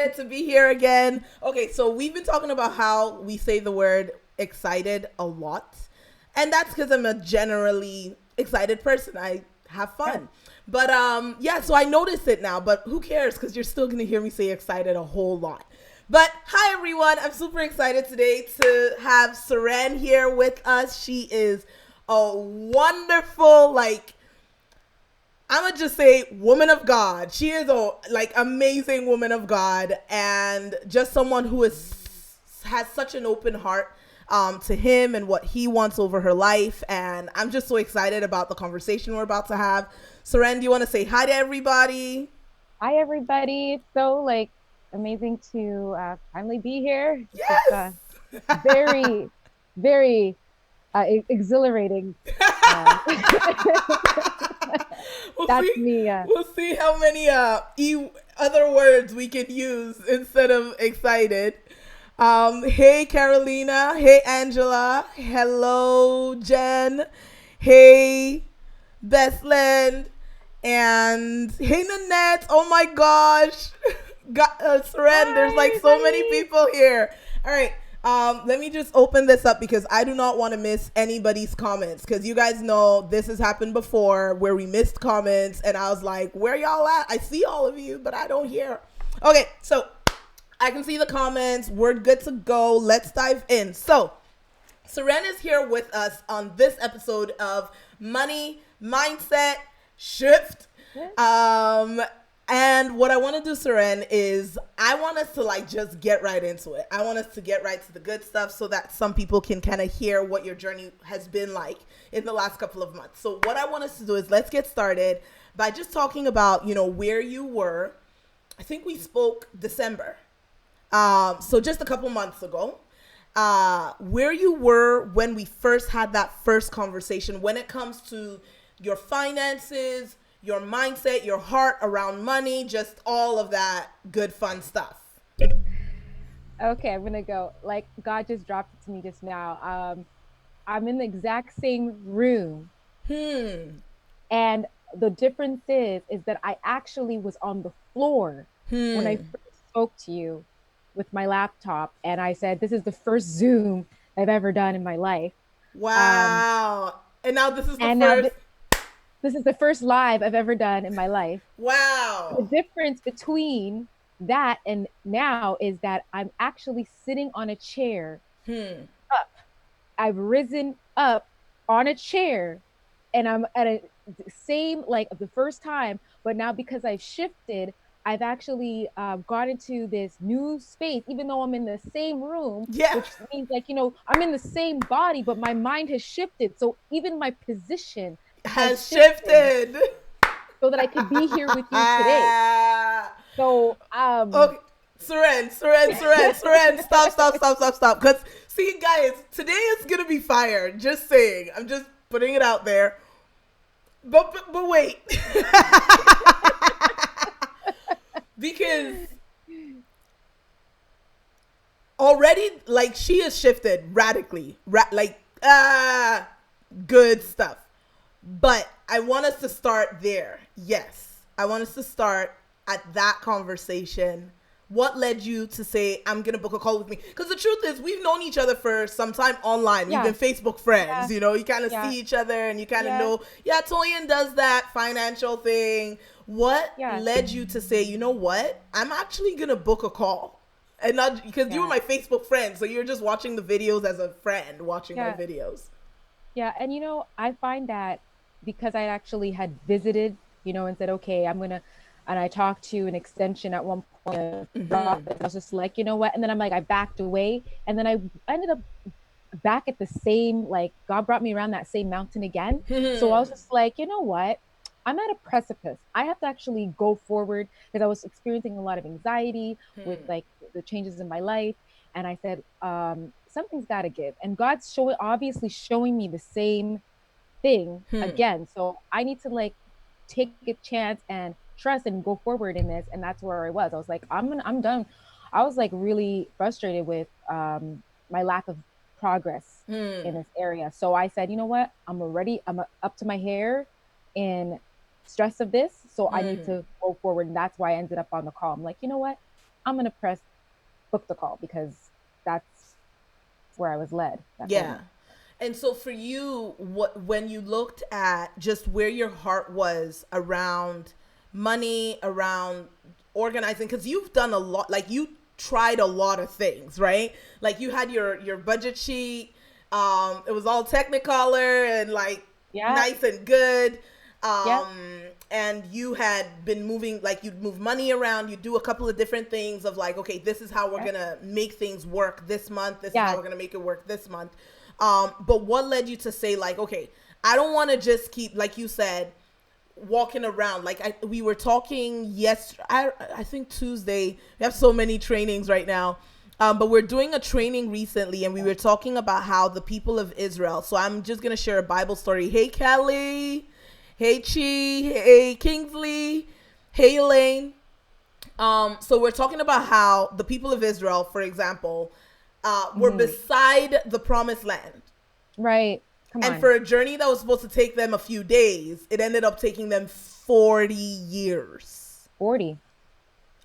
excited to be here again. Okay, so we've been talking about how we say the word excited a lot. And that's because I'm a generally excited person. I have fun. But yeah, so I notice it now, but who cares? Because you're still gonna hear me say excited a whole lot. But hi everyone, I'm super excited today to have Soren here with us. She is a wonderful, I'm gonna just say woman of God. She is a amazing woman of God, and just someone who has such an open heart to him and what he wants over her life. And I'm just so excited about the conversation we're about to have. Soren, do you want to say hi to everybody? Hi, everybody. It's so amazing to finally be here. It's Yes. very, very exhilarating. Uh, we'll that's see. me. We'll see how many other words we can use instead of excited. Hey Carolina. Hey Angela. Hello Jen. Hey Bestland. And hey Nanette. Oh my gosh. Soren, there's Hi, so many everybody. people here. All right. Let me just open this up because I do not want to miss anybody's comments, because you guys know this has happened before where we missed comments and I was like, where y'all at? I see all of you, but I don't hear. Okay, so I can see the comments. We're good to go. Let's dive in. So Soren is here with us on this episode of Money Mindset Shift. Yeah. And what I want to do, Soren, is I want us to just get right into it. I want us to get right to the good stuff so that some people can kind of hear what your journey has been like in the last couple of months. So what I want us to do is let's get started by just talking about, where you were. I think we spoke December. So just a couple months ago, where you were when we first had that first conversation when it comes to your finances, your mindset, your heart around money, just all of that good fun stuff. Okay, I'm gonna go. Like God just dropped it to me just now. I'm in the exact same room, Hmm. and the difference is that I actually was on the floor when I Hmm. first spoke to you with my laptop, and I said, "This is the first Zoom I've ever done in my life." Um, Wow. And now this is the and now first. this is the first live I've ever done in my life. The Wow. difference between that and now is that I'm actually sitting on a chair Hmm. up. I've risen up on a chair and I'm at a same like the first time, but now because I've shifted, I've actually got into this new space, even though I'm in the same room, Yeah. which means I'm in the same body, but my mind has shifted. So even my position has Has shifted shifted. so that I could be here with you today. So, Okay. Soren, stop. Because, see, guys, today is going to be fire. Just saying. I'm just putting it out there. But wait. Because already, she has shifted radically. Good stuff. But I want us to start there. Yes. I want us to start at that conversation. What led you to say, I'm going to book a call with me? Because the truth is, we've known each other for some time online. We've been yeah, Facebook friends. yeah, You kind of yeah, see each other and you kind of yeah, know, yeah, Toyin does that financial thing. What yeah, led you to say, you know what? I'm actually going to book a call? And not because you were yeah, my Facebook friend. So you're just watching the videos as a friend watching my yeah, videos. yeah. And I find that because I actually had visited, and said, okay, and I talked to an extension at one point of the Mm-hmm. office. I was just like, you know what? And then I'm like, I backed away. And then I ended up back at the same, like, God brought me around that same mountain again. So I was just like, you know what? I'm at a precipice. I have to actually go forward because I was experiencing a lot of anxiety with like the changes in my life. And I said, something's got to give. And God's obviously showing me the same thing again. So I need to like take a chance and trust and go forward in this. And that's where I was. I was like, I'm done. I was like really frustrated with my lack of progress in this area. So I said, you know what? I'm up to my hair in stress of this. So I need to go forward. And that's why I ended up on the call. I'm like, you know what? I'm going to press book the call because that's where I was led. That Yeah. moment. And so for you, when you looked at just where your heart was around money, around organizing, because you've done a lot, like you tried a lot of things, right? Like you had your budget sheet, it was all Technicolor and like Yeah. nice and good. Yeah. And you had been moving, like you'd move money around, you do a couple of different things of like, okay, this is how we're Yeah. gonna make things work this month. This is Yeah. how we're gonna make it work this month. But what led you to say like, okay, I don't want to just keep, like you said, walking around. Like we were talking yesterday, I think Tuesday, we have so many trainings right now. But we're doing a training recently and we were talking about how the people of Israel. So I'm just going to share a Bible story. Hey, Kelly. Hey, Chi. Hey, Kingsley. Hey, Elaine. So we're talking about how the people of Israel, for example, were beside the promised land. Right. Come And on. for a journey that was supposed to take them a few days, it ended up taking them 40 years 40.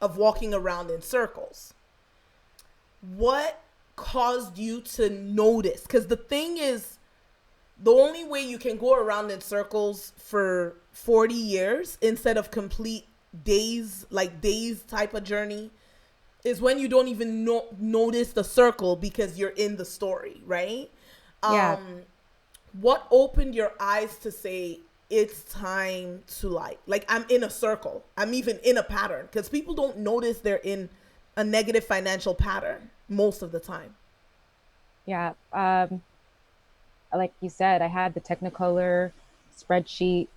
of walking around in circles. What caused you to notice? Because the thing is, the only way you can go around in circles for 40 years instead of complete days, like days type of journey, is when you don't even notice the circle because you're in the story, right? Yeah. What opened your eyes to say it's time to like I'm in a circle, I'm even in a pattern? Because people don't notice they're in a negative financial pattern most of the time. Yeah. Like you said, I had the Technicolor spreadsheet.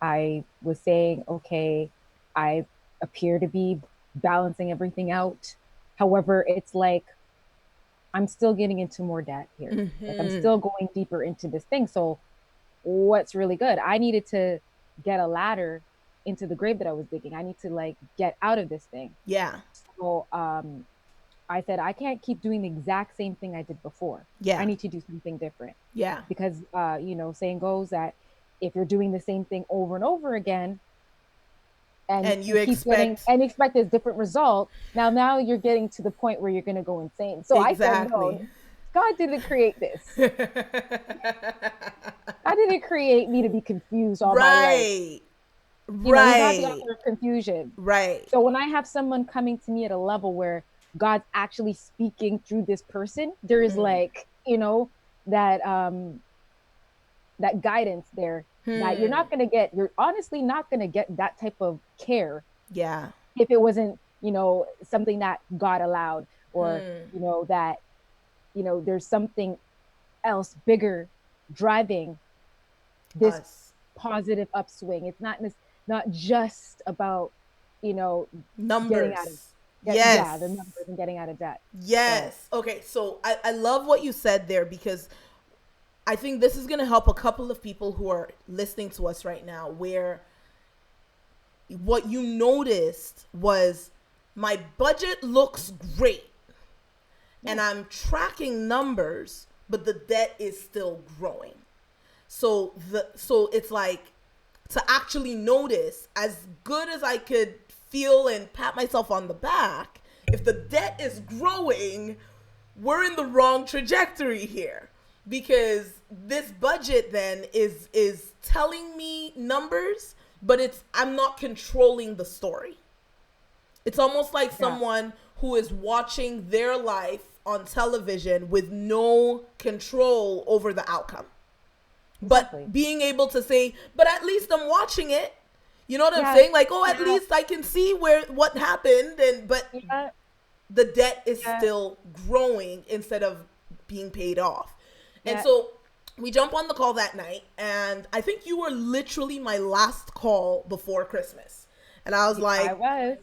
I was saying, okay, I appear to be balancing everything out. However, it's like I'm still getting into more debt here. Like I'm still going deeper into this thing. So what's really good? I needed to get a ladder into the grave that I was digging. I need to like get out of this thing. Yeah. So I said I can't keep doing the exact same thing I did before. I Yeah. need to do something different Yeah. because saying goes that if you're doing the same thing over and over again and And you you keep getting expect and expect a different result, now you're getting to the point where you're going to go insane. So I said, exactly. no, God didn't create this. I didn't create me to be confused all my life. Right. He's not the Right. author of confusion. Right. So when I have someone coming to me at a level where God's actually speaking through this person, there is like, that guidance there that you're honestly not going to get that type of care Yeah. if it wasn't, something that God allowed or, that, there's something else bigger driving this Us. positive upswing. It's not just about, getting out of Numbers. yeah, Yes. the numbers and getting out of debt. Yes. So, Okay. So I love what you said there because I think this is going to help a couple of people who are listening to us right now, where what you noticed was my budget looks great and I'm tracking numbers, but the debt is still growing. So it's like to actually notice, as good as I could feel and pat myself on the back, if the debt is growing, we're in the wrong trajectory here. Because this budget then is telling me numbers, but I'm not controlling the story. It's almost like someone who is watching their life on television with no control over the outcome. But being able to say, but at least I'm watching it. You know what I'm saying? Like, at least I can see what happened, but the debt is still growing instead of being paid off. And so we jump on the call that night, and I think you were literally my last call before Christmas. And I was like,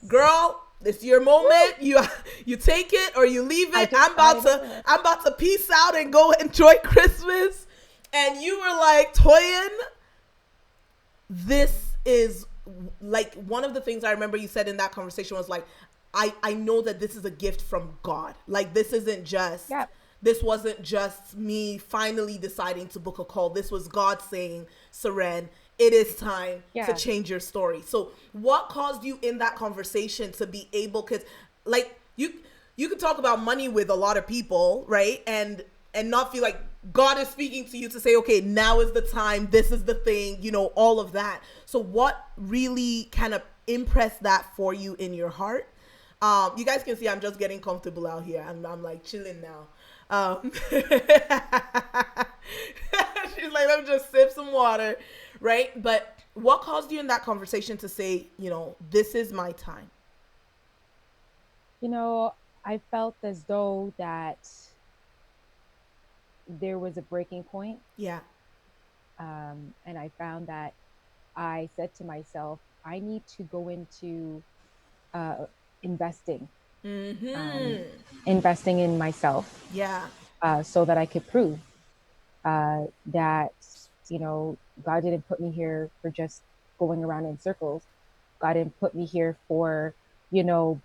girl, it's your moment. Woo! You take it or you leave it. I'm about to peace out and go enjoy Christmas. And you were like, Toyin, this is like one of the things I remember you said in that conversation was like, I know that this is a gift from God. Like, this isn't just, this wasn't just me finally deciding to book a call. This was God saying, Soren, it is time to change your story. So what caused you in that conversation to be able, because like you could talk about money with a lot of people, right? And not feel like God is speaking to you to say, okay, now is the time, this is the thing, you know, all of that. So what really kind of impressed that for you in your heart? You guys can see I'm just getting comfortable out here. I'm like chilling now. She's like, let me just sip some water, right? But what caused you in that conversation to say, you know, this is my time? You know, I felt as though that there was a breaking point. Yeah. And I found that I said to myself, I need to go into uh, investing, um, Mm-hmm. investing in myself, Yeah. so that I could prove that, you know, God didn't put me here for just going around in circles. God didn't put me here for, you know,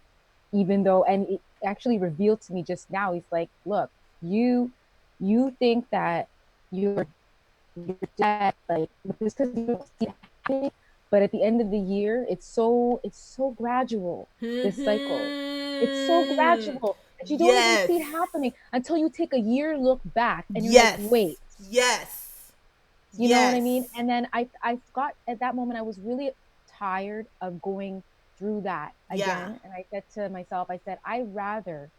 even though, and it actually revealed to me just now, he's like, look, you, you think that you're, you're dead, like, just because you don't see it happening, but at the end of the year, it's so gradual, this cycle. It's so Mm-hmm. gradual that you don't even Yes. see it happening until you take a year look back and you're like, Yes. wait, Yes. you know what I Yes. mean? And then I got at that moment, I was really tired of going through that Yeah. again. And I said to myself, I said, I rather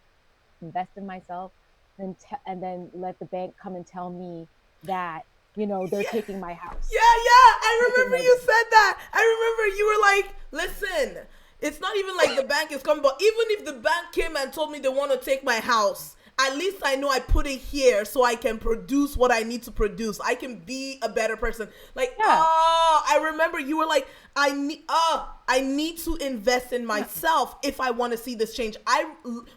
invest in myself than and then let the bank come and tell me that, you know, they're Yeah. taking my house, Yeah, yeah. I taking remember my you business. said that. I remember you were like, listen, it's not even like the bank is coming, but even if the bank came and told me they want to take my house, at least I know I put it here so I can produce what I need to produce. I can be a better person. Like, Yeah, I remember you were like, I need to invest in yeah, myself if I want to see this change.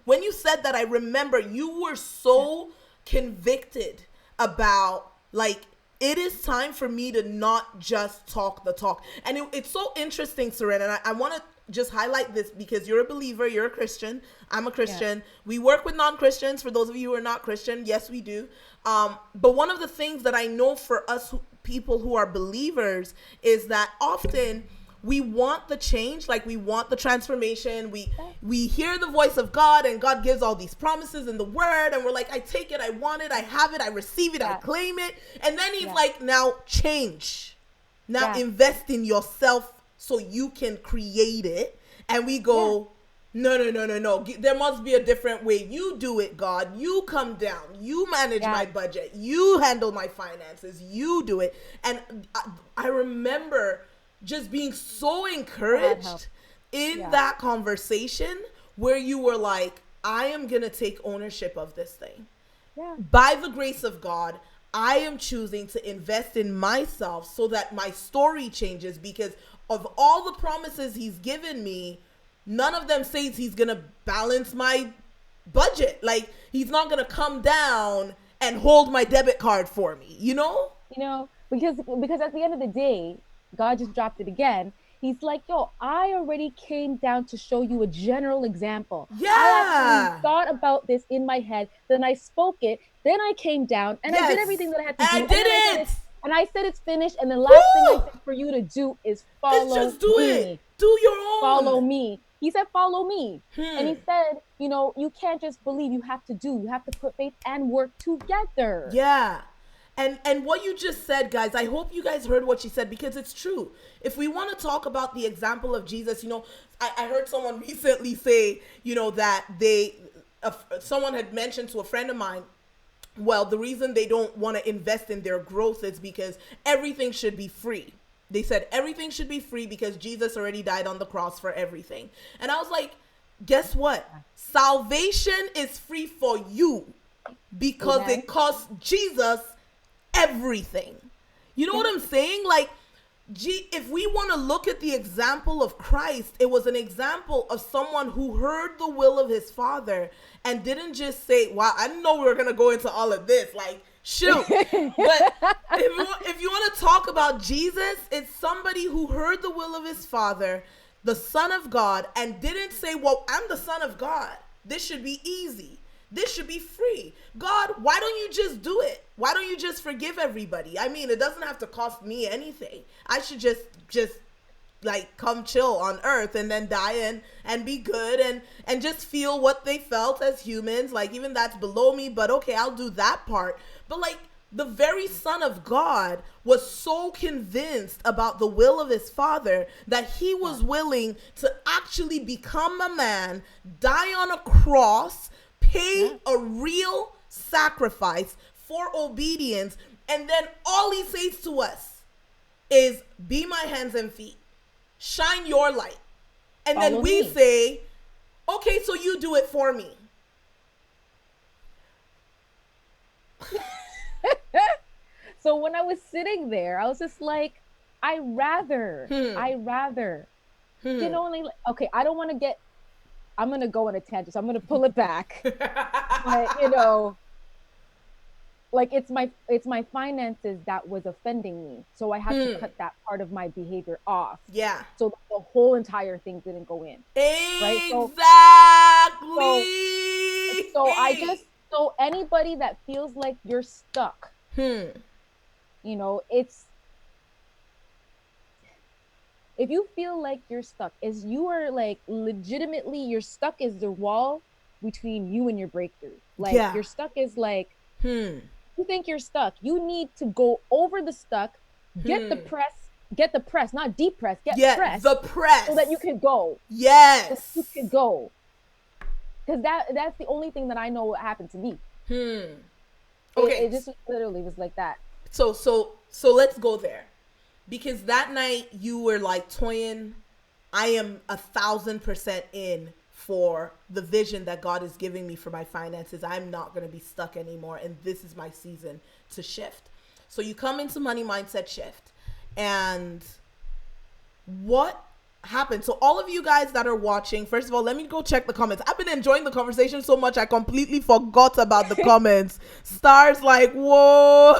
When you said that, I remember you were yeah, so convicted about, like, it is time for me to not just talk the talk. And it's so interesting, Soren, and I want to just highlight this because you're a believer, you're a Christian, I'm a yeah, Christian. We work with non-Christians. For those of you who are not Christian, yes, we do. But one of the things that I know for us people who are believers is that often we want the change, like we want the transformation. yeah, We hear the voice of God, and God gives all these promises in the word, and we're like, I take it, I want it, I have it, I receive it, I yeah, claim it. And then he's yeah, like, now change. Now yeah, invest in yourself so you can create it. And we yeah, go, no, no, no, no, no. There must be a different way. You do it, God. You come down. You manage yeah. my budget. You handle my finances. You do it. And I remember just being so God help. encouraged in Yeah, that conversation where you were like, I am going to take ownership of this thing. yeah, By the grace of God, I am choosing to invest in myself so that my story changes, because of all the promises he's given me, none of them says he's going to balance my budget. Like, he's not going to come down and hold my debit card for me, you know? you know, because at the end of the day, God just dropped it again. He's like, yo, I already came down to show you a general example. I actually Yeah. thought about this in my head, then I spoke it, then I came down and I did Yes. everything that I had to And I do, and did then I said it. it's finished, and the last thing I Woo! said for you to do is It's follow just do it. me. Do your Follow own. me. He said, follow me. And Hmm. he said, you know, you can't just believe, you have to do, you have to put faith and work together. Yeah. And what you just said, guys, I hope you guys heard what she said, because it's true. If we want to talk about the example of Jesus, you know, I heard someone recently say, you know, that someone had mentioned to a friend of mine, well, the reason they don't want to invest in their growth is because everything should be free. They said everything should be free because Jesus already died on the cross for everything. And I was like, guess what? Salvation is free for you because Amen. it costs Jesus everything. You know Yeah. what I'm saying? Like, if we want to look at the example of Christ, it was an example of someone who heard the will of his Father and didn't just say, wow, I didn't know we were going to go into all of this. Like, shoot. But if you want to talk about Jesus, it's somebody who heard the will of his Father, the Son of God, and didn't say, well, I'm the Son of God. This should be easy. This should be free. God, why don't you just do it? Why don't you just forgive everybody? I mean, it doesn't have to cost me anything. I should just like come chill on earth and then die and be good and just feel what they felt as humans. Like, even that's below me, but okay, I'll do that part. But like, the very Son of God was so convinced about the will of his Father that he was willing to actually become a man, die on a cross, pay a real sacrifice for obedience, and then all he says to us is, be my hands and feet, shine your light. And Follow then we me. say, okay, so you do it for me. So when I was sitting there, I was just like, I rather, you know, okay, I don't want to get, I'm going to go on a tangent, so I'm going to pull it back. But, you know, like it's my finances that was offending me. So I had to cut that part of my behavior off. Yeah. So the whole entire thing didn't go in. Right? Exactly. So, so I just, so anybody that feels like you're stuck, you know, it's, if you feel like you're stuck, is you are like legitimately, you're stuck is the wall between you and your breakthrough. Like Yeah. you're stuck is like, you think you're stuck. You need to go over the stuck, get the press, not deep press, press. The press. So that you can go. Yes. So you can go. Because that's the only thing that I know what happened to me. Okay. It just literally was like that. So let's go there. Because that night you were like, Toyin, I am 1,000% in for the vision that God is giving me for my finances. I'm not going to be stuck anymore. And this is my season to shift. So you come into Money Mindset Shift. And what happened? So all of you guys that are watching, first of all, let me go check the comments. I've been enjoying the conversation so much I completely forgot about the comments. Stars like, whoa.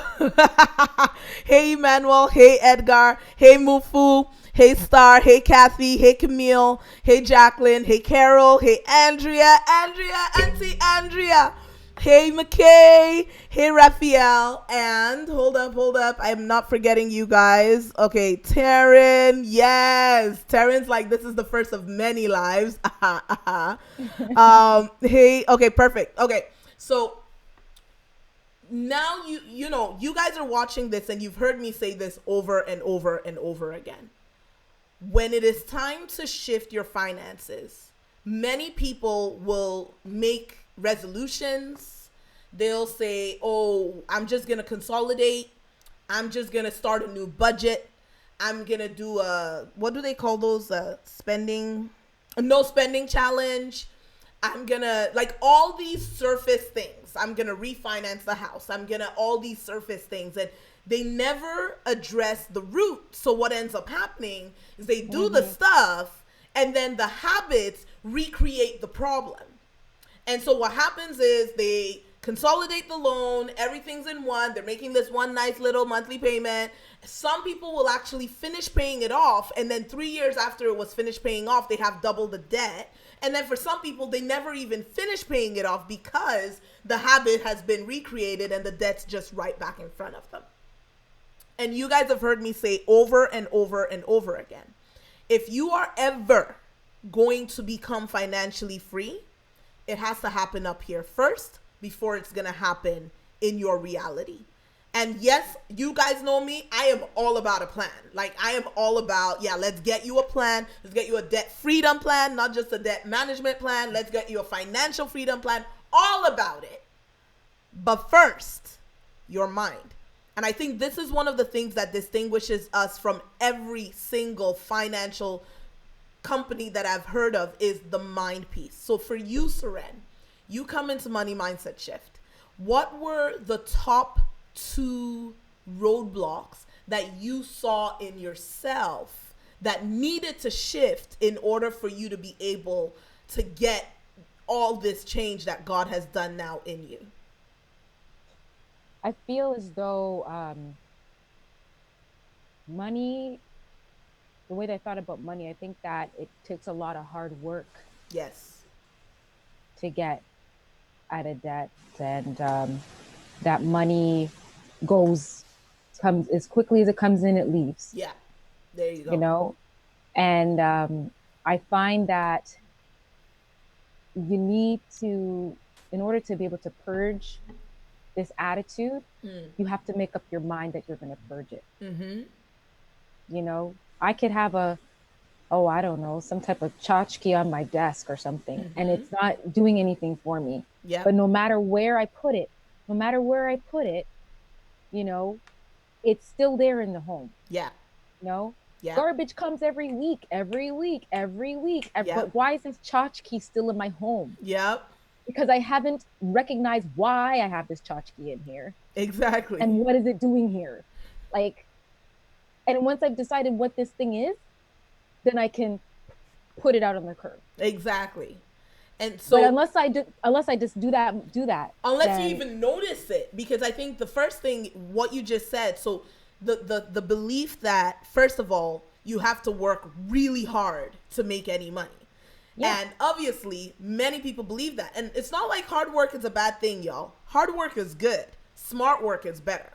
Hey Emmanuel, hey Edgar, hey Mufu, hey Star, hey Kathy, hey Camille, hey Jacqueline, hey Carol, hey Andrea, Auntie Andrea. Hey McKay, hey Raphael, and hold up, I'm not forgetting you guys. Okay, Taryn, yes, Taryn's like, this is the first of many lives. Hey, okay, perfect. Okay, so now you know, you guys are watching this and you've heard me say this over and over and over again. When it is time to shift your finances, many people will make resolutions. They'll say, oh, I'm just going to consolidate. I'm just going to start a new budget. I'm going to do what do they call those? No spending challenge. I'm going to, like, all these surface things. I'm going to refinance the house. I'm going to, all these surface things. And they never address the root. So what ends up happening is they do the stuff and then the habits recreate the problem. And so what happens is they consolidate the loan, everything's in one, they're making this one nice little monthly payment. Some people will actually finish paying it off, and then 3 years after it was finished paying off, they have double the debt. And then for some people, they never even finish paying it off because the habit has been recreated and the debt's just right back in front of them. And you guys have heard me say over and over and over again, if you are ever going to become financially free, it has to happen up here first before it's going to happen in your reality. And yes, you guys know me. I am all about a plan. Like, I am all about, yeah, let's get you a plan. Let's get you a debt freedom plan, not just a debt management plan. Let's get you a financial freedom plan. All about it. But first, your mind. And I think this is one of the things that distinguishes us from every single financial company that I've heard of is the mind piece. So for you, Soren, you come into Money Mindset Shift. What were the top 2 roadblocks that you saw in yourself that needed to shift in order for you to be able to get all this change that God has done now in you? I feel as though money, the way that I thought about money, I think that it takes a lot of hard work. Yes. To get out of debt, and that money comes as quickly as it comes in, it leaves. Yeah. There you go. You know, And I find that you need to, in order to be able to purge this attitude, you have to make up your mind that you're going to purge it. Mm-hmm. You know, I could have oh, I don't know, some type of tchotchke on my desk or something, and Mm-hmm. it's not doing anything for me. But Yep. no matter where I put it, no matter where I put it, you know, it's still there in the home. Yeah. You know, Yep. garbage comes every week, every week, every week. Yep. But why is this tchotchke still in my home? Yep. Because I haven't recognized why I have this tchotchke in here Exactly. and what is it doing here. Like, and once I've decided what this thing is, then I can put it out on the curb. Exactly. And But so unless I just do that, unless you then even notice it, because I think the first thing, what you just said, so the belief that first of all you have to work really hard to make any money, yeah, and obviously many people believe that, and it's not like hard work is a bad thing, y'all. Hard work is good, smart work is better.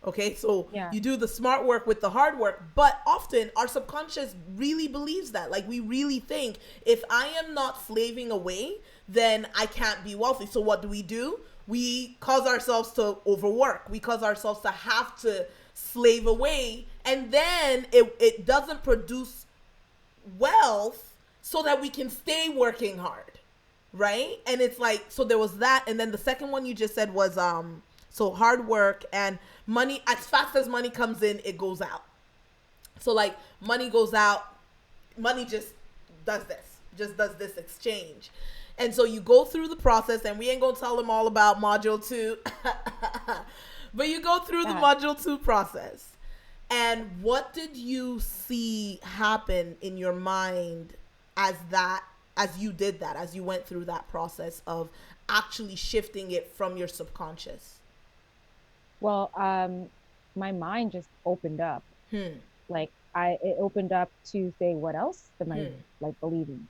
Okay, so yeah, you do the smart work with the hard work, but often our subconscious really believes that. Like, we really think, if I am not slaving away, then I can't be wealthy. So what do? We cause ourselves to overwork. We cause ourselves to have to slave away, and then it doesn't produce wealth so that we can stay working hard, right? And it's like, so there was that, and then the second one you just said was so hard work and money. As fast as money comes in, it goes out. So like, money goes out, money just does this exchange. And so you go through the process, and we ain't gonna tell them all about module 2 but you go through the yeah. module 2 process. And what did you see happen in your mind as you did that, as you went through that process of actually shifting it from your subconscious? Well, my mind just opened up. Hmm. Like it opened up to say, what else am I Hmm. like believing?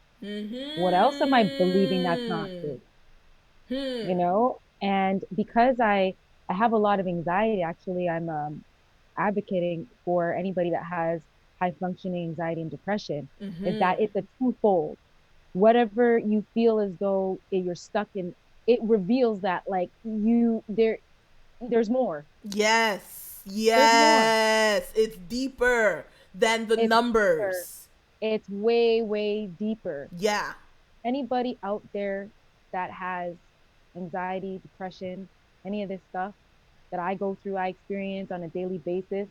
What else am I believing that's not Mm-hmm. true? You Hmm. know? And because I have a lot of anxiety, actually, I'm advocating for anybody that has high functioning anxiety and depression, is that Mm-hmm. it's a twofold. Whatever you feel as though you're stuck in, it reveals that like there's more. Yes. There's more. Yes. It's deeper than the It's deeper. numbers. It's way, way deeper. Yeah. Anybody out there that has anxiety, depression, any of this stuff that I go through, I experience on a daily basis,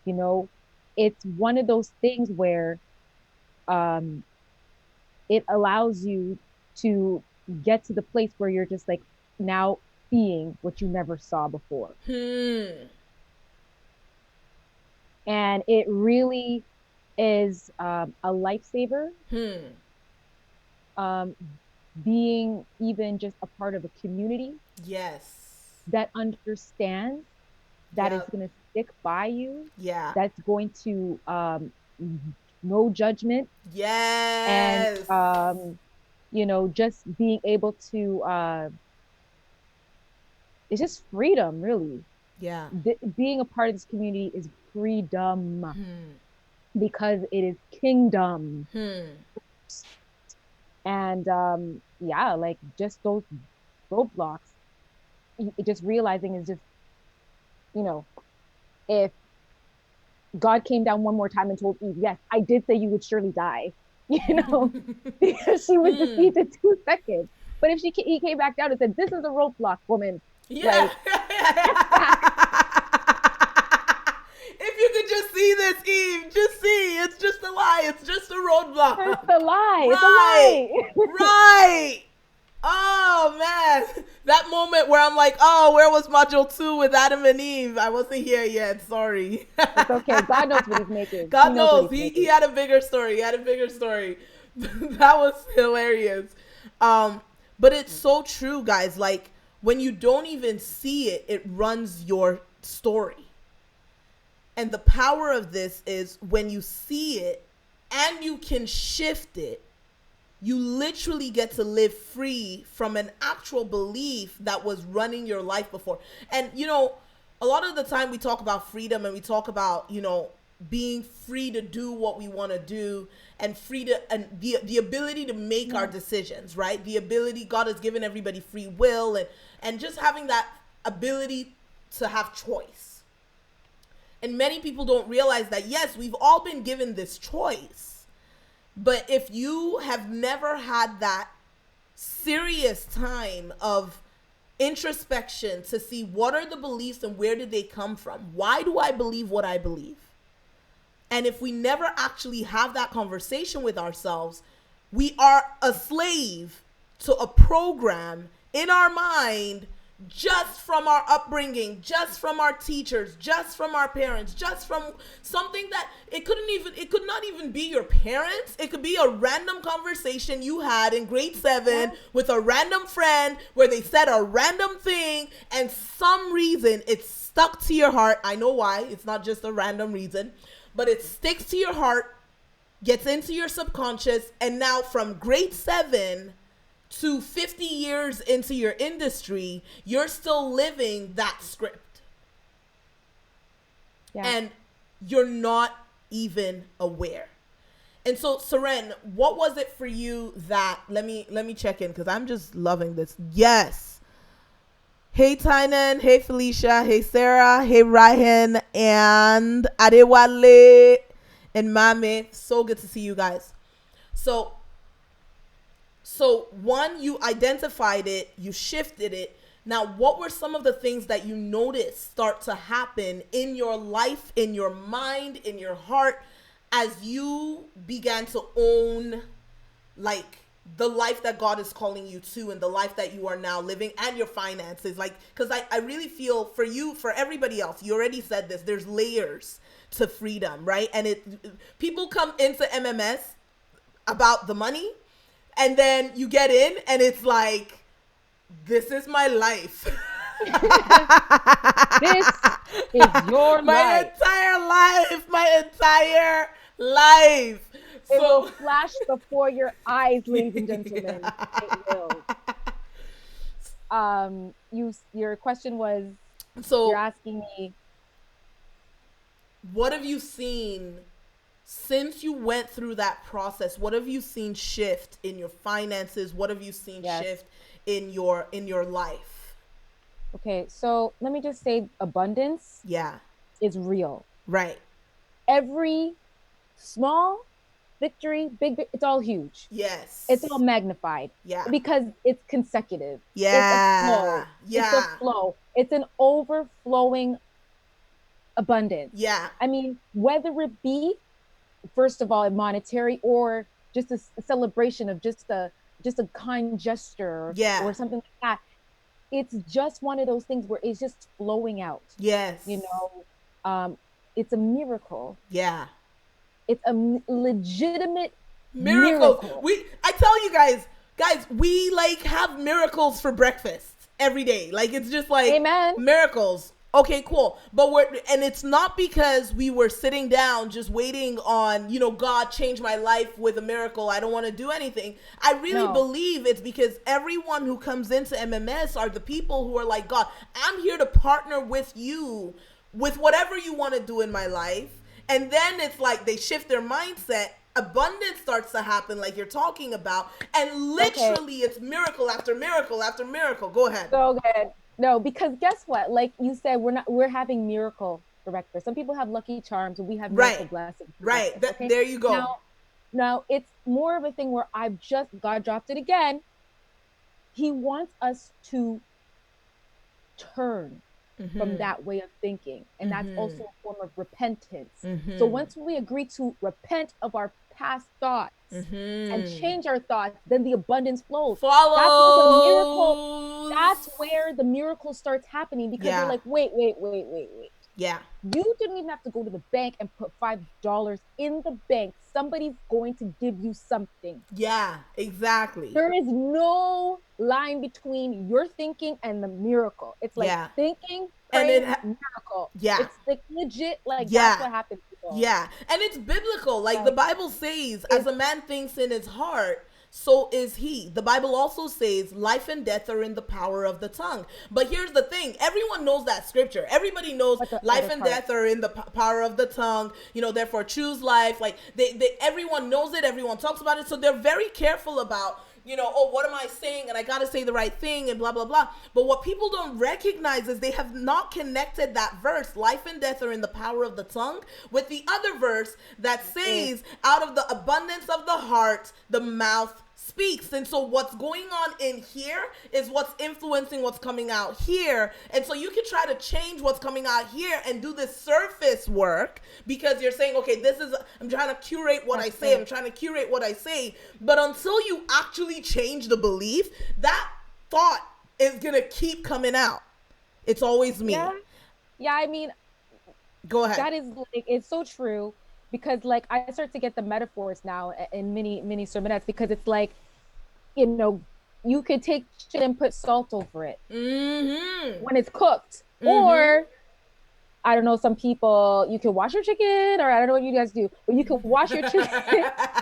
you know, it's one of those things where um, it allows you to get to the place where you're just like now seeing what you never saw before. Hmm. And it really is a lifesaver, Hmm. um, being even just a part of a community Yes. that understands, that is Yep. going to stick by you, Yeah. that's going to no judgment, and Yes. just being able to it's just freedom, really. Yeah. Being a part of this community is freedom Hmm. because it is kingdom. Hmm. And yeah, like just those roadblocks, just realizing is just, you know, if God came down one more time and told Eve, yes, I did say you would surely die, because she was Hmm. deceived in 2 seconds. But if he came back down and said, this is a roadblock, woman, Yeah. like, If you could just see this, Eve, just see. It's just a lie. It's just a it's roadblock. a lie. It's a Right. lie. Right. Oh man, that moment where I'm like, oh, where was module 2 with Adam and Eve? I wasn't here yet. Sorry. It's okay. God knows what he's making. He God knows what knows. he's He making. had a bigger story. He had a bigger story. That was hilarious. Um, but it's so true, guys. Like, when you don't even see it, it runs your story. And the power of this is when you see it and you can shift it, you literally get to live free from an actual belief that was running your life before. And, a lot of the time we talk about freedom and we talk about, being free to do what we want to do, and free to, and the ability to make our decisions, right? The ability, God has given everybody free will, and just having that ability to have choice. And many people don't realize that, yes, we've all been given this choice, but if you have never had that serious time of introspection to see what are the beliefs and where did they come from, why do I believe what I believe, and if we never actually have that conversation with ourselves, we are a slave to a program in our mind, just from our upbringing, just from our teachers, just from our parents, just from something that it could not even be your parents. It could be a random conversation you had in grade 7 with a random friend where they said a random thing, and some reason it stuck to your heart. I know why. It's not just a random reason, but it sticks to your heart, gets into your subconscious, and now from grade 7 to 50 years into your industry, you're still living that script. Yeah. And you're not even aware. And so, Soren, what was it for you that, let me check in, because I'm just loving this. Yes. Hey, Tynan. Hey, Felicia. Hey, Sarah. Hey, Ryan. And Adewale and Mame. So good to see you guys. So one, you identified it, you shifted it. Now, what were some of the things that you noticed start to happen in your life, in your mind, in your heart, as you began to own, like, the life that God is calling you to, and the life that you are now living, and your finances? Like, because I really feel for you, for everybody else, you already said this, there's layers to freedom, right? And people come into MMS about the money, and then you get in and it's like, this is my life. This is your my life. My entire life. It will flash before your eyes, ladies and gentlemen. It will. Your question was, so you're asking me, what have you seen since you went through that process? What have you seen shift in your finances? What have you seen shift in your life? Okay, so let me just say, abundance is real. Right. Every small victory, big, it's all huge. Yes. It's all magnified. Yeah. Because it's consecutive. Yeah. It's a flow. Yeah. It's a flow. It's an overflowing abundance. Yeah. I mean, whether it be, first of all, monetary, or just a celebration of just a kind gesture, or something like that. It's just one of those things where it's just flowing out. Yes. You know, it's a miracle. Yeah. It's a legitimate miracle. I tell you guys, we like have miracles for breakfast every day. Like, it's just like, amen, miracles. Okay, cool. But and it's not because we were sitting down just waiting on, God change my life with a miracle, I don't want to do anything. I really believe it's because everyone who comes into MMS are the people who are like, God, I'm here to partner with you with whatever you want to do in my life. And then it's like they shift their mindset. Abundance starts to happen, like you're talking about. And literally it's miracle after miracle after miracle. Go ahead. So good. No, because guess what? Like you said, we're having miracle for breakfast. Some people have Lucky Charms, and we have miracle blessings. Right. Okay? There you go. Now it's more of a thing where God dropped it again. He wants us to turn from that way of thinking. And that's also a form of repentance. So once we agree to repent of our past thoughts and change our thoughts, then the abundance flows. That's where the miracle starts happening, because you're like, wait. Yeah. You didn't even have to go to the bank and put $5 in the bank. Somebody's going to give you something. Yeah, exactly. There is no line between your thinking and the miracle. It's like thinking, praying, and miracle. Yeah. It's like legit, like that's what happens. Yeah. And it's biblical. Like the Bible says, as a man thinks in his heart, so is he. The Bible also says life and death are in the power of the tongue. But here's the thing. Everyone knows that scripture. Everybody knows life and death are in the power of the tongue. You know, therefore choose life. Like everyone knows it. Everyone talks about it. So they're very careful about, you know, oh, what am I saying? And I got to say the right thing and blah, blah, blah. But what people don't recognize is they have not connected that verse, life and death are in the power of the tongue, with the other verse that says, out of the abundance of the heart, the mouth speaks. And so what's going on in here is what's influencing what's coming out here. And so you can try to change what's coming out here and do this surface work because you're saying, okay, I'm trying to curate what I say. I'm trying to curate what I say. But until you actually change the belief, that thought is going to keep coming out. It's always me. Yeah, I mean, go ahead. That is like, it's so true. Because like I start to get the metaphors now in many sermonettes, because it's like, you know, you could take shit and put salt over it when it's cooked, or I don't know, some people, you can wash your chicken, or I don't know what you guys do, but you can wash your chicken.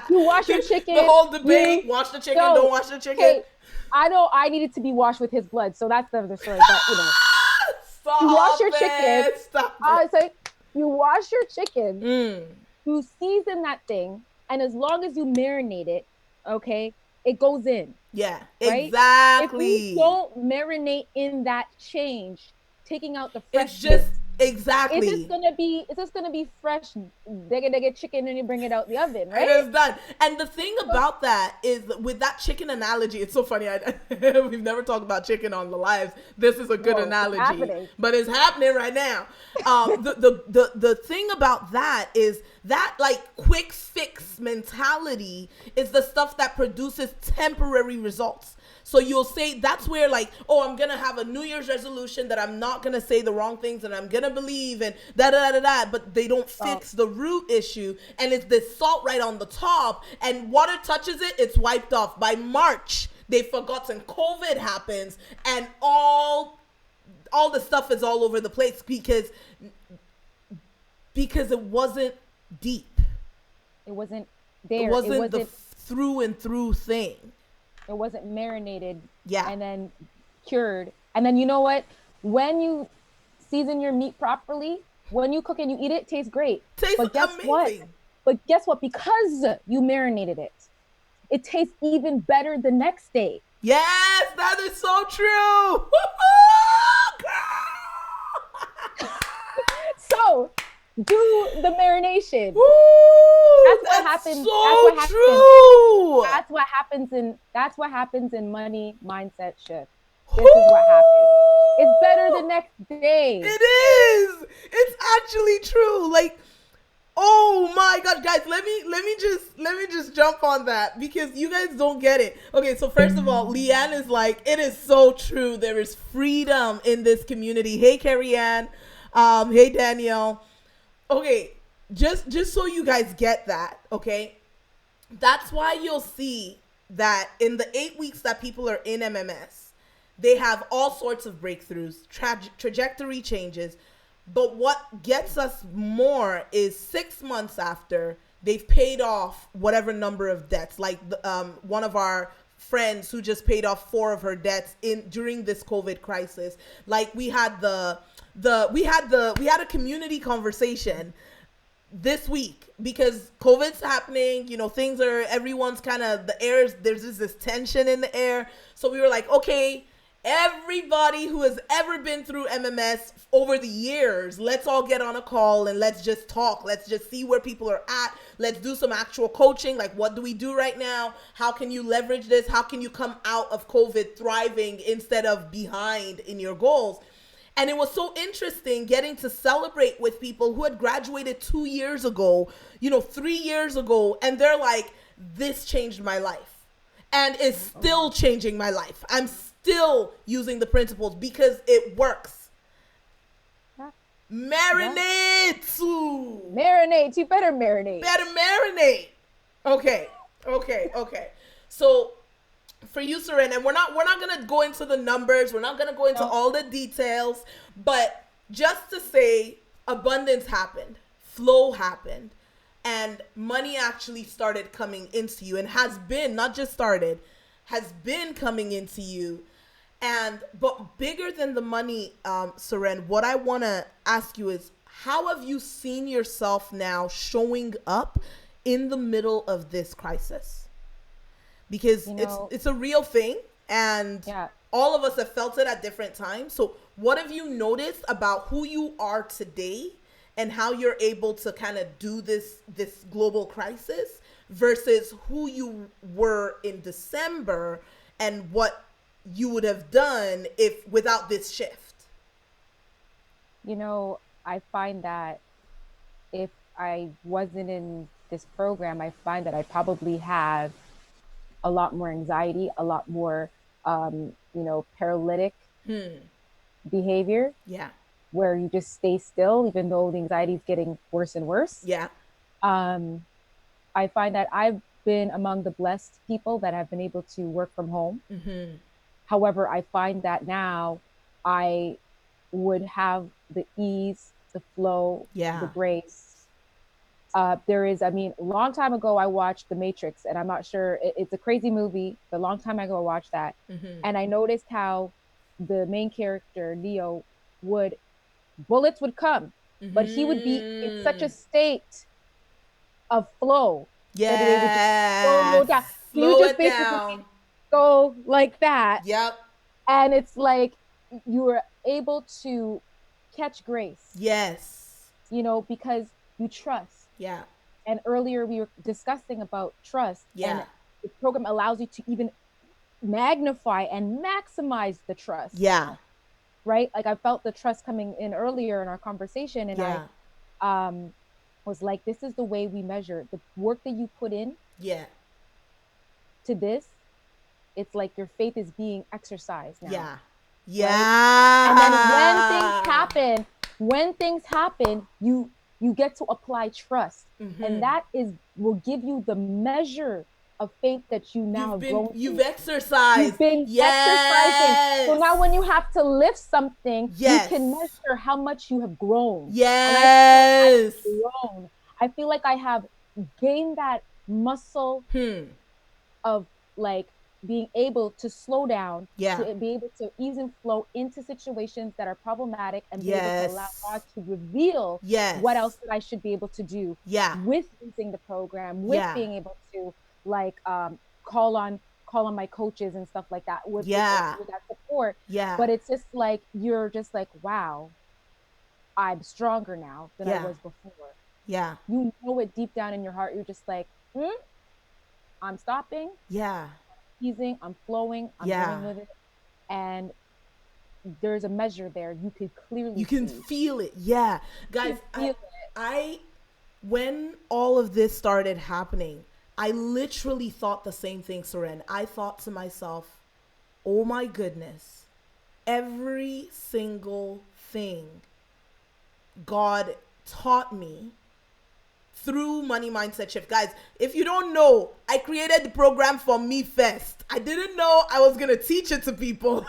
You wash your chicken. The whole debate: wash the chicken, don't wash the chicken. Okay, I know I needed to be washed with his blood, so that's the other story. But you know, you wash your chicken. I say you wash your chicken. You season that thing, and as long as you marinate it, okay, it goes in. Yeah, right? Exactly. If you don't marinate in that change, taking out the fresh, it's just exactly. It's just gonna be fresh, digga chicken, and you bring it out the oven, right? It is done. And the thing about that is, with that chicken analogy, it's so funny. We've never talked about chicken on the lives. This is a good analogy, but it's happening right now. The thing about that is that like quick fix mentality is the stuff that produces temporary results. So you'll say that's where like, oh, I'm going to have a New Year's resolution that I'm not going to say the wrong things and I'm going to believe and da-da-da-da-da, but they don't fix the root issue. And it's this salt right on the top, and water touches it, it's wiped off. By March, they've forgotten. COVID happens and all the stuff is all over the place because it wasn't deep. It wasn't there. It wasn't the through and through thing. It wasn't marinated, yeah, and then cured. And then you know what? When you season your meat properly, when you cook and you eat it, it tastes great. But guess amazing. But guess what? Because you marinated it, it tastes even better the next day. Yes, that is so true. So do the marination. Woo, that's what happens. So that's what happens. True. That's what happens in money mindset shift. This is what happens. It's better the next day. It is. It's actually true. Like, oh my God, guys, let me just jump on that because you guys don't get it. Okay, so first of all, Leanne is like, it is so true. There is freedom in this community. Hey, Carrie Ann. Hey, Danielle. Okay, just so you guys get that, okay? That's why you'll see that in the 8 weeks that people are in MMS, they have all sorts of breakthroughs, trajectory changes. But what gets us more is 6 months after they've paid off whatever number of debts. Like one of our friends who just paid off 4 of her debts during this COVID crisis. Like we had we had a community conversation this week because COVID's happening, you know, everyone's kind of, there's this tension in the air. So we were like, okay, everybody who has ever been through MMS over the years, let's all get on a call and let's just talk. Let's just see where people are at. Let's do some actual coaching. Like, what do we do right now? How can you leverage this? How can you come out of COVID thriving instead of behind in your goals? And it was so interesting getting to celebrate with people who had graduated 2 years ago, 3 years ago. And they're like, this changed my life and it's still changing my life. I'm still using the principles because it works. Yeah. Marinate. Yeah. Marinate. You better marinate. Okay. So for you, Soren, and we're not going to go into the numbers. We're not going to go into all the details, but just to say abundance happened, flow happened. and money actually started coming into you, and has been, not just started, has been coming into you. And but bigger than the money, Soren, what I want to ask you is, how have you seen yourself now showing up in the middle of this crisis? Because it's a real thing, and all of us have felt it at different times. So what have you noticed about who you are today and how you're able to kind of do this global crisis versus who you were in December, and what you would have done if without this shift? I find that if I wasn't in this program, I find that I probably have a lot more anxiety, a lot more, paralytic behavior. Yeah. Where you just stay still, even though the anxiety is getting worse and worse. Yeah. I find that I've been among the blessed people that have been able to work from home. However, I find that now I would have the ease, the flow, the grace. A long time ago, I watched The Matrix, and I'm not sure, it's a crazy movie. A long time ago, I watched that. And I noticed how the main character, Neo, bullets would come, but he would be in such a state of flow that they would just slow down. He would just basically go like that. Yep. And it's like you were able to catch grace. Yes. Because you trust. Yeah. And earlier we were discussing about trust. Yeah. And the program allows you to even magnify and maximize the trust. Yeah. Right? Like I felt the trust coming in earlier in our conversation, and I was like, this is the way we measure the work that you put in. Yeah. To this, it's like your faith is being exercised now. Yeah. Yeah. Right? And then when things happen, you get to apply trust. And that will give you the measure of faith that you now you've exercised. You've been exercising. So now when you have to lift something, you can measure how much you have grown. Yes. I feel like I have gained that muscle of like being able to slow down, to be able to ease and flow into situations that are problematic, and be able to allow God to reveal what else that I should be able to do with using the program, with being able to call on my coaches and stuff like that with that support. But it's just like, you're just like, wow, I'm stronger now than I was before. You know it deep down in your heart. You're just like, I'm stopping. I'm easing, I'm flowing, I'm going with it. And there's a measure there. You can clearly feel it. Yeah. Guys, when all of this started happening, I literally thought the same thing, Soren. I thought to myself, oh my goodness, every single thing God taught me through Money Mindset Shift. Guys, if you don't know, I created the program for me first. I didn't know I was going to teach it to people.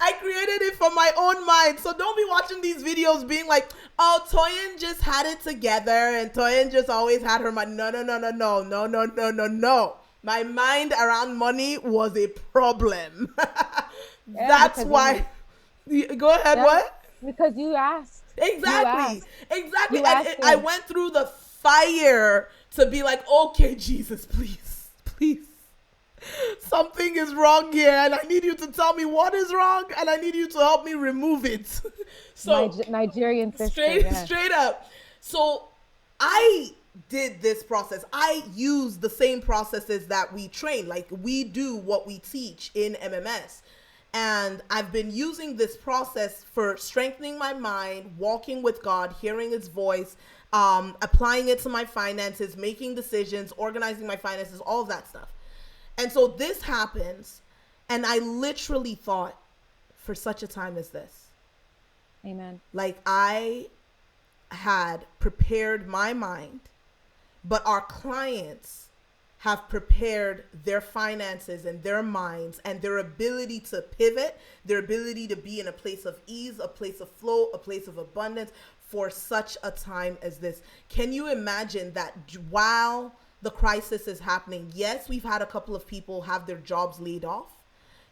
I created it for my own mind. So don't be watching these videos being like, oh, Toyin just had it together and Toyin just always had her money. No. My mind around money was a problem. That's why. Go ahead, what? Because you asked. Exactly. And I went through the fire to be like, okay, Jesus, please. Something is wrong here, and I need you to tell me what is wrong, and I need you to help me remove it. So Nigerian sister, straight up. So I did this process. I used the same processes that we train. Like, we do what we teach in MMS. And I've been using this process for strengthening my mind, walking with God, hearing his voice, applying it to my finances, making decisions, organizing my finances, all of that stuff. And so this happens, and I literally thought, for such a time as this. Amen. Like, I had prepared my mind, but our clients have prepared their finances and their minds and their ability to pivot, their ability to be in a place of ease, a place of flow, a place of abundance for such a time as this. Can you imagine that while the crisis is happening, yes, we've had a couple of people have their jobs laid off.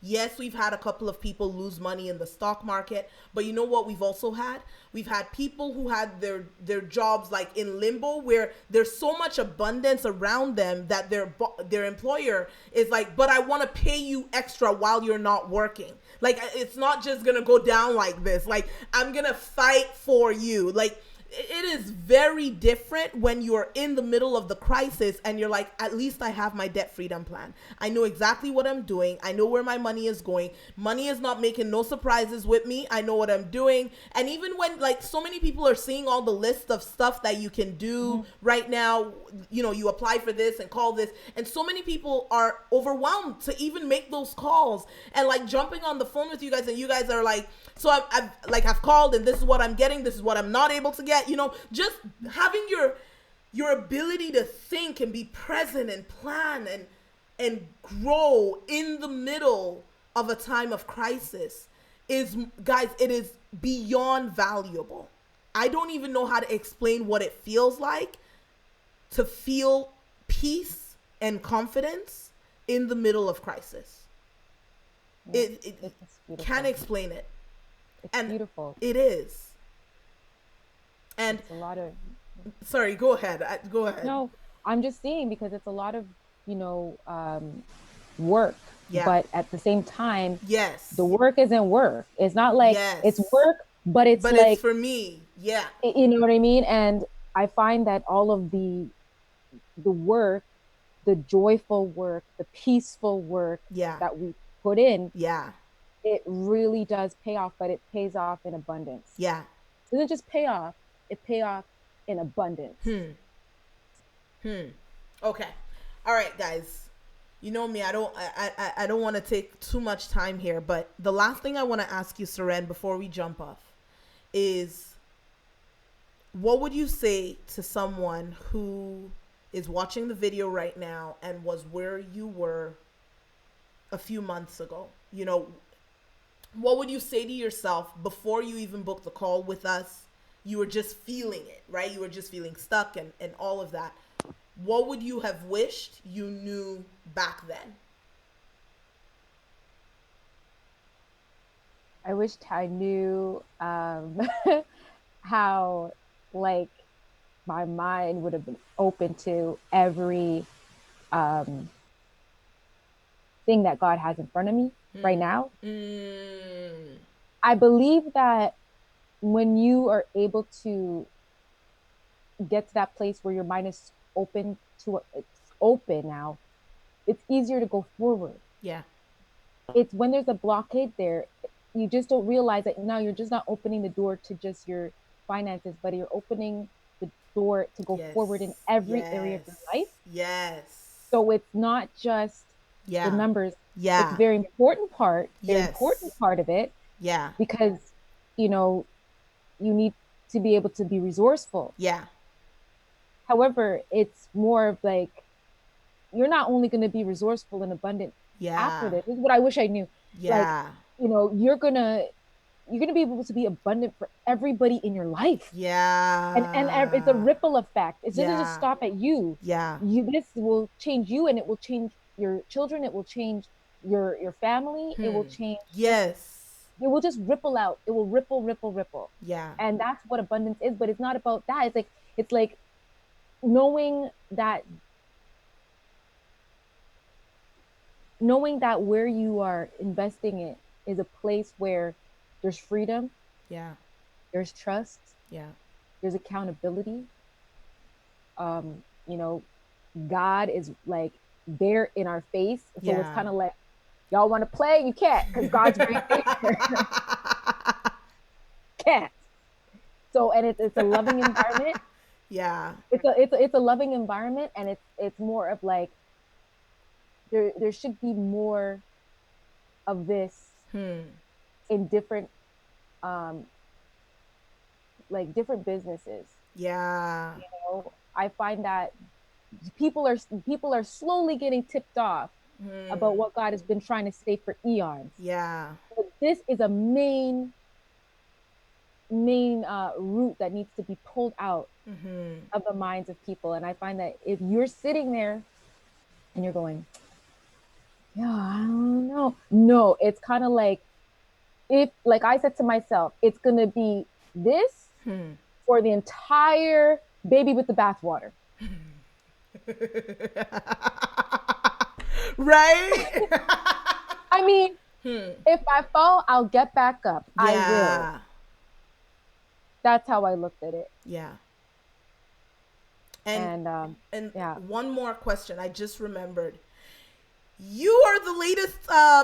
Yes, we've had a couple of people lose money in the stock market, but you know what we've also had? We've had people who had their jobs like in limbo, where there's so much abundance around them that their employer is like, but I want to pay you extra while you're not working. Like, it's not just going to go down like this. Like, I'm going to fight for you. Like, it is very different when you're in the middle of the crisis and you're like, at least I have my debt freedom plan. I know exactly what I'm doing. I know where my money is going. Money is not making no surprises with me. I know what I'm doing. And even when, like, so many people are seeing all the list of stuff that you can do right now, you know, you apply for this and call this, and so many people are overwhelmed to even make those calls and like jumping on the phone with you guys, and you guys are like, so I've called and this is what I'm getting, this is what I'm not able to get. You know, just having your ability to think and be present and plan and grow in the middle of a time of crisis is, guys, it is beyond valuable. I don't even know how to explain what it feels like to feel peace and confidence in the middle of crisis. It can't explain it. It's beautiful. It is. And it's a lot of, sorry, go ahead. Go ahead. No, I'm just saying, because it's a lot of, work. Yeah. But at the same time, yes, the work isn't work. It's not like it's work, but it's like, it's for me. Yeah. You know what I mean? And I find that all of the work, the joyful work, the peaceful work that we put in, it really does pay off, but it pays off in abundance. Yeah. It doesn't just pay off, it pay off in abundance. Okay. All right, guys. You know me, I don't want to take too much time here, but the last thing I want to ask you, Soren, before we jump off is, what would you say to someone who is watching the video right now and was where you were a few months ago? You know, what would you say to yourself before you even booked the call with us? You were just feeling it, right? You were just feeling stuck and all of that. What would you have wished you knew back then? I wished I knew how, like, my mind would have been open to every thing that God has in front of me right now. I believe that when you are able to get to that place where your mind is open to it's open now, it's easier to go forward. Yeah. It's when there's a blockade there, you just don't realize that now you're just not opening the door to just your finances, but you're opening the door to go forward in every area of your life. Yes. So it's not just the numbers. Yeah. It's a very important part, important part of it. Yeah. Because, you need to be able to be resourceful. Yeah. However, it's more of like, you're not only going to be resourceful and abundant after this. This is what I wish I knew. Yeah. Like, you're going to be able to be abundant for everybody in your life. Yeah. And it's a ripple effect. It doesn't just stop at you. Yeah. This will change you, and it will change your children. It will change your family. It will change. Yes. It will just ripple out. It will ripple, ripple, ripple. Yeah. And that's what abundance is. But it's not about that. It's like knowing that where you are investing it is a place where there's freedom. Yeah. There's trust. Yeah. There's accountability. God is like there in our face. So it's kind of like, y'all want to play? You can't, because God's right there. Can't. So, and it's a loving environment. Yeah. It's a loving environment, and it's more of like, there should be more of this in different different businesses. Yeah. I find that people are slowly getting tipped off about what God has been trying to say for eons. Yeah. But this is a main, like, this is a ripple effect. It's just like, it's a ripple effect. It's just like, it's a loving environment, and it's more of like, there should be more of this in different businesses. I find that people are slowly getting tipped off about what God has been trying to say for eons. Yeah. But this is a main main root that needs to be pulled out of the minds of people. And I find that if you're sitting there and you're going, yeah, I don't know. No, it's kind of like, if, like I said to myself, it's going to be this for the entire baby with the bathwater. Right? I mean, if I fall, I'll get back up. Yeah. I will. That's how I looked at it. Yeah. And yeah. One more question I just remembered. You are the latest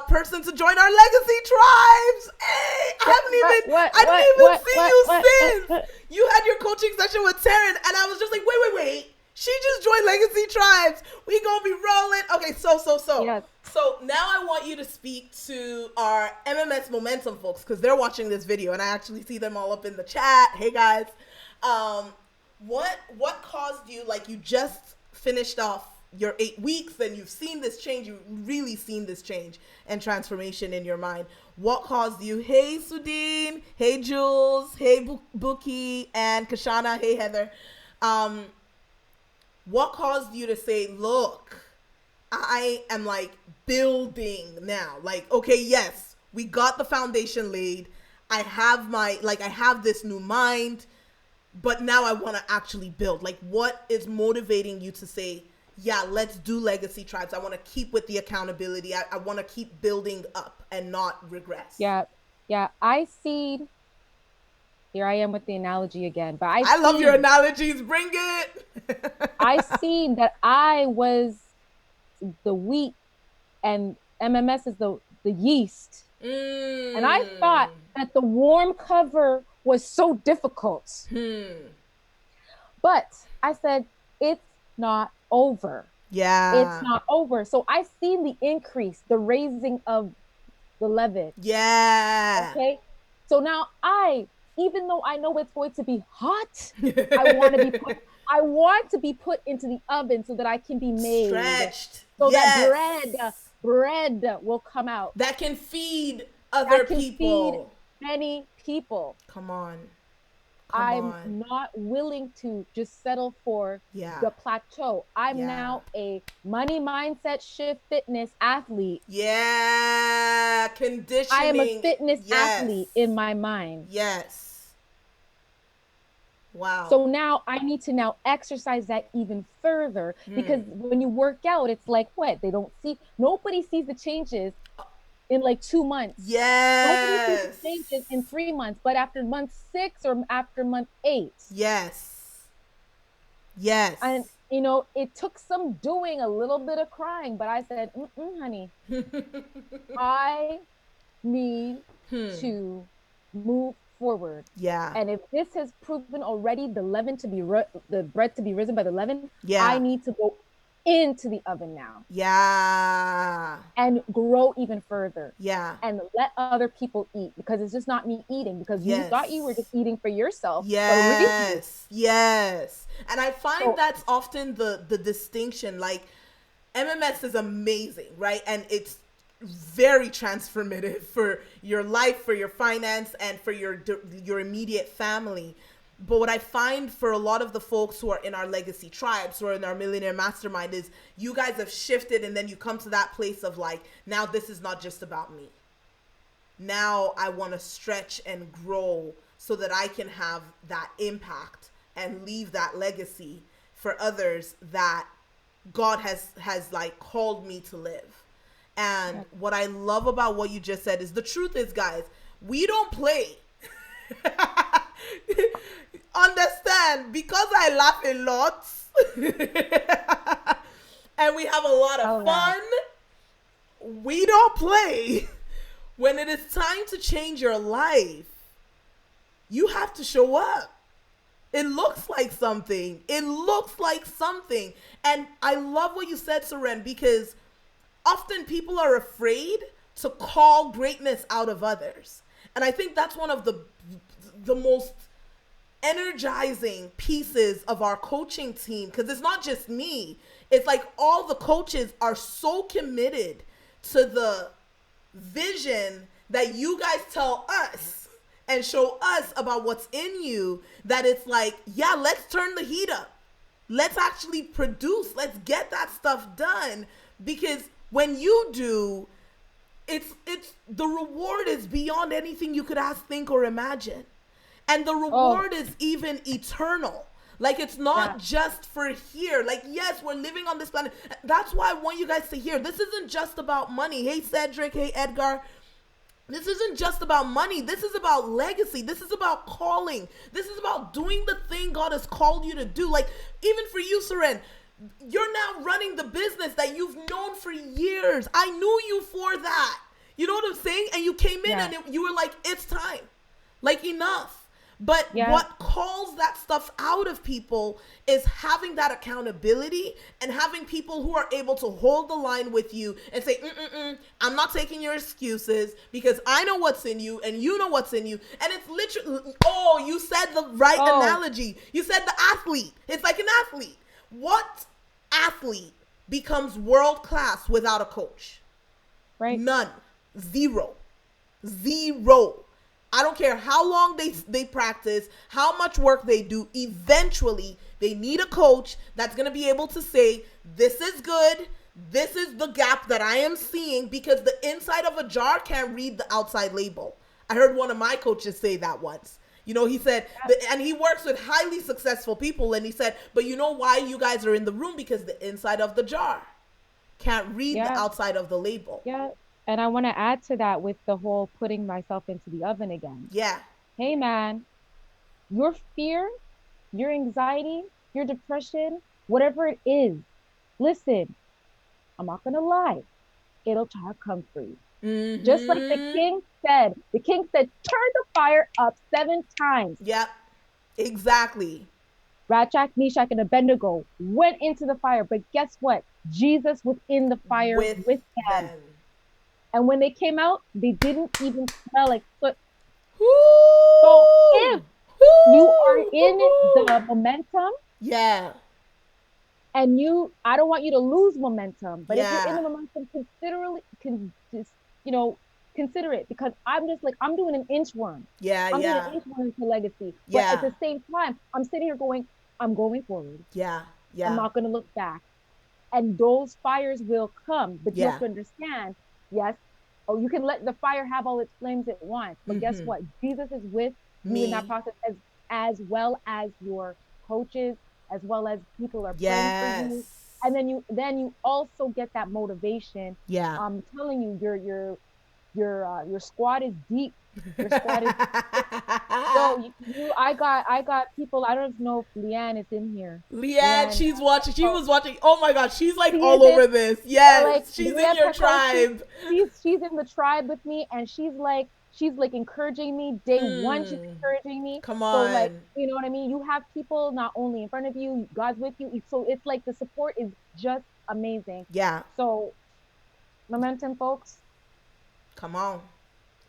person to join our legacy tribes. Hey, I didn't even see you since. You had your coaching session with Soren, and I was just like, wait. She just joined Legacy Tribes. We gonna be rolling. Okay, so. Yes. So now I want you to speak to our MMS Momentum folks, because they're watching this video, and I actually see them all up in the chat. Hey guys, what caused you? Like, you just finished off your 8 weeks, and you've seen this change. You've really seen this change and transformation in your mind. What caused you? Hey Sudeen. Hey Jules. Hey Buki and Kashana. Hey Heather. What caused you to say, look, I am like building now? Like, okay, yes, we got the foundation laid. I have this new mind, but now I want to actually build. Like, what is motivating you to say, yeah, let's do Legacy Tribes? I want to keep with the accountability. I want to keep building up and not regress. Yeah. I see. Here I am with the analogy again, but I love your analogies. Bring it. I seen that I was the wheat and MMS is the yeast. And I thought that the warm cover was so difficult. But I said, it's not over. Yeah. It's not over. So I seen the increase, the raising of the leaven. Yeah. Okay. So now even though I know it's going to be hot, I want to be put into the oven so that I can be made. Stretched. So that bread will come out. That can feed other people. Feed many people. Come on. I'm not willing to just settle for the plateau. I'm now a money mindset shift fitness athlete. Yeah. Conditioning. I am a fitness athlete in my mind. Yes. Wow. So now I need to now exercise that even further, because when you work out, it's like, what? Nobody sees the changes in like 2 months. Yes. Nobody sees the changes in 3 months, but after month 6 or after month 8. Yes. And it took some doing, a little bit of crying, but I said, honey, I need to move forward. Yeah. And if this has proven already the bread to be risen by the leaven, I need to go into the oven now. Yeah. And grow even further. Yeah. And let other people eat, because it's just not me eating, because you thought you were just eating for yourself. Yes. Yes. And I find that's often the distinction. Like, MMS is amazing, right? And it's very transformative for your life, for your finance, and for your immediate family. But what I find for a lot of the folks who are in our legacy tribes, who are in our millionaire mastermind, is you guys have shifted, and then you come to that place of like, now this is not just about me. Now I want to stretch and grow so that I can have that impact and leave that legacy for others that God has like called me to live. And what I love about what you just said is, the truth is, guys, we don't play. Understand, because I laugh a lot and we have a lot of fun, we don't play. When it is time to change your life, you have to show up. It looks like something. And I love what you said, Soren, because often people are afraid to call greatness out of others. And I think that's one of the most energizing pieces of our coaching team, because it's not just me. It's like all the coaches are so committed to the vision that you guys tell us and show us about what's in you, that it's like, yeah, let's turn the heat up. Let's actually produce. Let's get that stuff done. Because when you do, it's the reward is beyond anything you could ask, think, or imagine. And the reward is even eternal. Like, it's not just for here. Like, yes, we're living on this planet. That's why I want you guys to hear. This isn't just about money. Hey, Cedric. Hey, Edgar. This isn't just about money. This is about legacy. This is about calling. This is about doing the thing God has called you to do. Like, even for you, Soren, you're now running the business that you've known for years. I knew you for that. You know what I'm saying? And you came in and you were like, it's time. Like, enough. But what calls that stuff out of people is having that accountability and having people who are able to hold the line with you and say, I'm not taking your excuses, because I know what's in you and you know what's in you. And it's literally, you said the right analogy. You said the athlete. It's like an athlete. What athlete becomes world class without a coach? Right. None. Zero. I don't care how long they practice, how much work they do. Eventually, they need a coach that's going to be able to say, this is good. This is the gap that I am seeing, because the inside of a jar can't read the outside label. I heard one of my coaches say that once. You know, he said, and he works with highly successful people. And he said, but you know why you guys are in the room? Because the inside of the jar can't read the outside of the label. Yeah. And I want to add to that with the whole putting myself into the oven again. Yeah. Hey, man, your fear, your anxiety, your depression, whatever it is, listen, I'm not going to lie. It'll try to come free. Mm-hmm. Just like the king said, turn the fire up 7 times. Yep, exactly. Shadrach, Meshach, and Abednego went into the fire. But guess what? Jesus was in the fire with them. And when they came out, they didn't even smell like soot. So if you are in the momentum, and I don't want you to lose momentum, but if you're in the momentum, consider it, because I'm just like, I'm doing an inchworm. I'm doing an inchworm into legacy. But at the same time, I'm sitting here going, I'm going forward. I'm not going to look back. And those fires will come, but you have to understand, you can let the fire have all its flames at once, but guess what? Jesus is with you in that process, as well as your coaches, as well as people are praying for you. And then you also get that motivation. I'm telling you, your squad is deep. Your squad is so I got people. I don't know if Leanne is in here. Leanne, she's watching. She was watching. Oh my God, she's like all over this. Yes, like, she's in your tribe. She's in the tribe with me, and she's like encouraging me. Day one, she's encouraging me. Come on. So like, you know what I mean? You have people not only in front of you, God's with you. So it's like the support is just amazing. Yeah. So momentum, folks. Come on.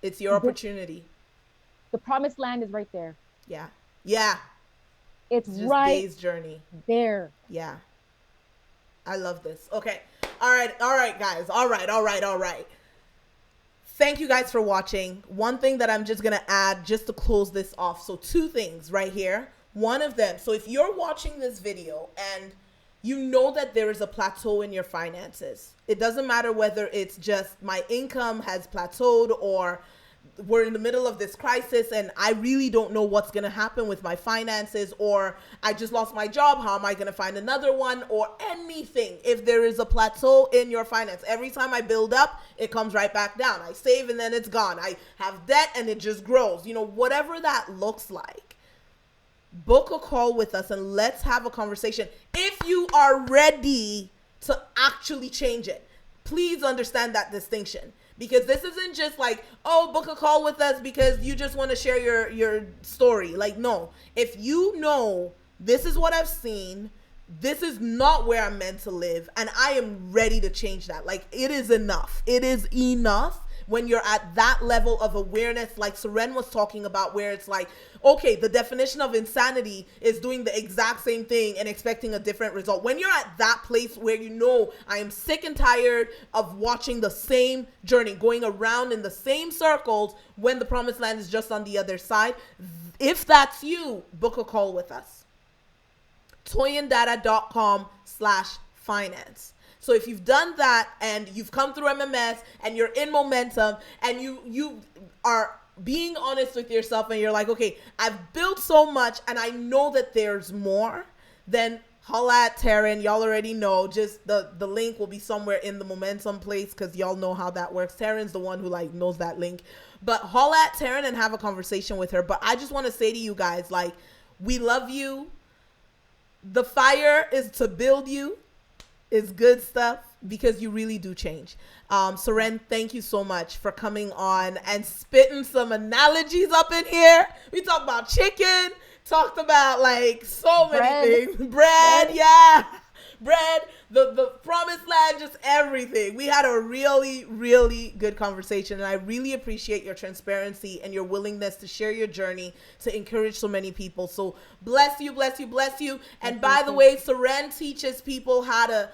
It's your opportunity. The promised land is right there. Yeah. It's just right day's journey. There. Yeah. I love this. Okay. All right, guys. All right. Thank you guys for watching. One thing that I'm just going to add just to close this off. So 2 things right here. One of them. So if you're watching this video and you know that there is a plateau in your finances, it doesn't matter whether it's just my income has plateaued or we're in the middle of this crisis and I really don't know what's going to happen with my finances, or I just lost my job. How am I going to find another one, or anything? If there is a plateau in your finance, every time I build up, it comes right back down. I save and then it's gone. I have debt and it just grows. You know, whatever that looks like, book a call with us and let's have a conversation. If you are ready to actually change it, please understand that distinction. Because this isn't just like, oh, book a call with us because you just want to share your story. Like, no. If you know, this is what I've seen, this is not where I'm meant to live, and I am ready to change that. Like, it is enough. It is enough. when you're at that level of awareness, like Soren was talking about, where it's like, okay, the definition of insanity is doing the exact same thing and expecting a different result. When you're at that place where you know, I am sick and tired of watching the same journey, going around in the same circles when the promised land is just on the other side, if that's you, book a call with us. toyandata.com/finance. So if you've done that and you've come through MMS and you're in momentum and you are being honest with yourself and you're like, okay, I've built so much and I know that there's more, then holla at Taryn. Y'all already know. Just the link will be somewhere in the momentum place because y'all know how that works. Taryn's the one who like knows that link. But holla at Taryn and have a conversation with her. But I just want to say to you guys, like, we love you. The fire is to build you. Is good stuff because you really do change. Soren, thank you so much for coming on and spitting some analogies up in here. We talked about chicken, talked about like so many things. Bread, yeah. Bread, the promised land, just everything. We had a really, really good conversation, and I really appreciate your transparency and your willingness to share your journey to encourage so many people. So bless you, bless you, bless you. And by the way, Soren teaches people how to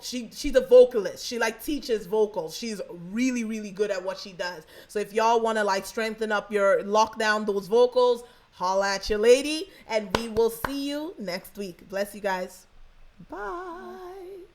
she's a vocalist. She like teaches vocals. She's really, really good at what she does. So if y'all want to like strengthen up lock down those vocals, holla at your lady, and we will see you next week. Bless you guys. Bye.